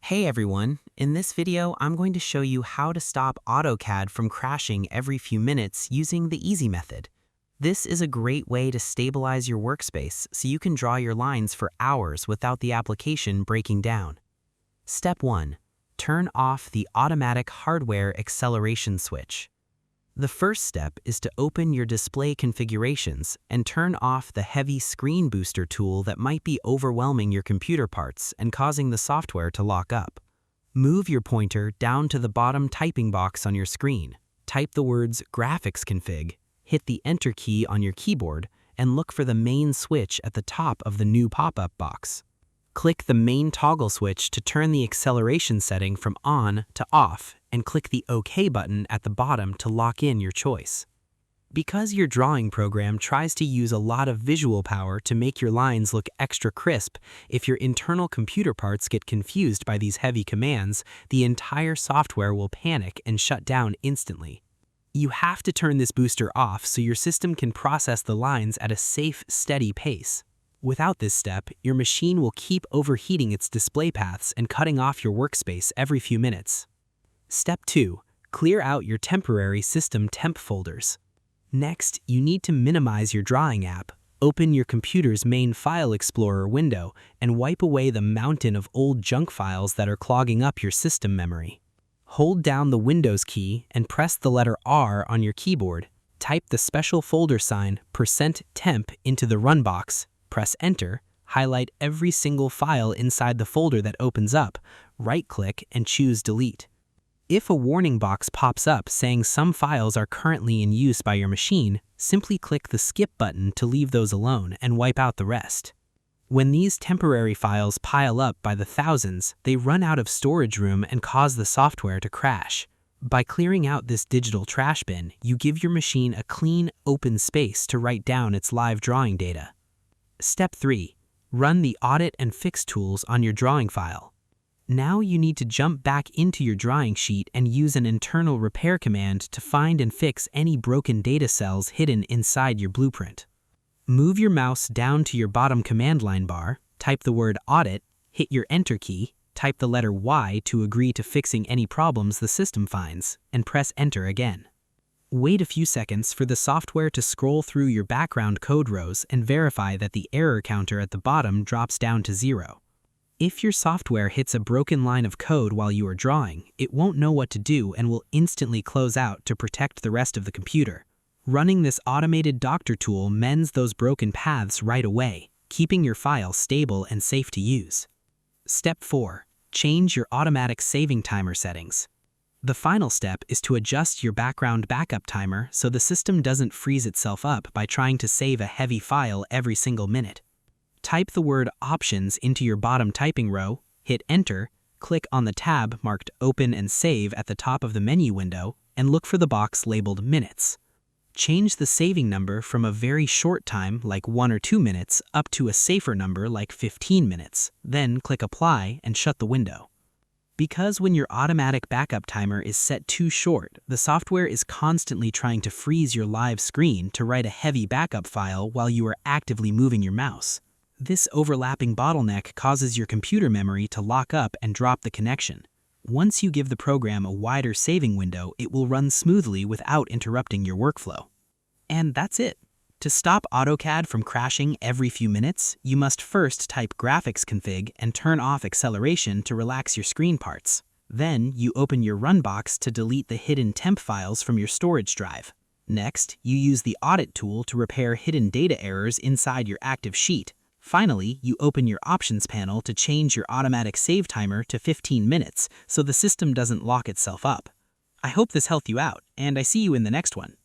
Hey everyone, in this video I'm going to show you how to stop AutoCAD from crashing every few minutes using the easy method. This is a great way to stabilize your workspace so you can draw your lines for hours without the application breaking down. Step 1. Turn off the automatic hardware acceleration switch. The first step is to open your display configurations and turn off the heavy screen booster tool that might be overwhelming your computer parts and causing the software to lock up. Move your pointer down to the bottom typing box on your screen. Type the words Graphics Config, hit the Enter key on your keyboard, and look for the main switch at the top of the new pop-up box. Click the main toggle switch to turn the acceleration setting from on to off, and click the OK button at the bottom to lock in your choice. Because your drawing program tries to use a lot of visual power to make your lines look extra crisp, if your internal computer parts get confused by these heavy commands, the entire software will panic and shut down instantly. You have to turn this booster off so your system can process the lines at a safe, steady pace. Without this step, your machine will keep overheating its display paths and cutting off your workspace every few minutes. Step 2. Clear out your temporary system temp folders. Next, you need to minimize your drawing app, open your computer's main File Explorer window, and wipe away the mountain of old junk files that are clogging up your system memory. Hold down the Windows key and press the letter R on your keyboard. Type the special folder sign %temp into the Run box. Press Enter, highlight every single file inside the folder that opens up, right-click and choose Delete. If a warning box pops up saying some files are currently in use by your machine, simply click the Skip button to leave those alone and wipe out the rest. When these temporary files pile up by the thousands, they run out of storage room and cause the software to crash. By clearing out this digital trash bin, you give your machine a clean, open space to write down its live drawing data. Step 3. Run the Audit and Fix tools on your drawing file. Now you need to jump back into your drawing sheet and use an internal repair command to find and fix any broken data cells hidden inside your blueprint. Move your mouse down to your bottom command line bar, type the word Audit, hit your Enter key, type the letter Y to agree to fixing any problems the system finds, and press Enter again. Wait a few seconds for the software to scroll through your background code rows and verify that the error counter at the bottom drops down to 0. If your software hits a broken line of code while you are drawing, it won't know what to do and will instantly close out to protect the rest of the computer. Running this automated doctor tool mends those broken paths right away, keeping your file stable and safe to use. Step 4. Change your automatic saving timer settings. The final step is to adjust your background backup timer so the system doesn't freeze itself up by trying to save a heavy file every single minute. Type the word Options into your bottom typing row, hit Enter, click on the tab marked Open and Save at the top of the menu window, and look for the box labeled Minutes. Change the saving number from a very short time like 1 or 2 minutes up to a safer number like 15 minutes, then click Apply and shut the window. Because when your automatic backup timer is set too short, the software is constantly trying to freeze your live screen to write a heavy backup file while you are actively moving your mouse. This overlapping bottleneck causes your computer memory to lock up and drop the connection. Once you give the program a wider saving window, it will run smoothly without interrupting your workflow. And that's it. To stop AutoCAD from crashing every few minutes, you must first type Graphics Config and turn off acceleration to relax your screen parts. Then, you open your Run box to delete the hidden temp files from your storage drive. Next, you use the Audit tool to repair hidden data errors inside your active sheet. Finally, you open your Options panel to change your automatic save timer to 15 minutes so the system doesn't lock itself up. I hope this helped you out, and I see you in the next one.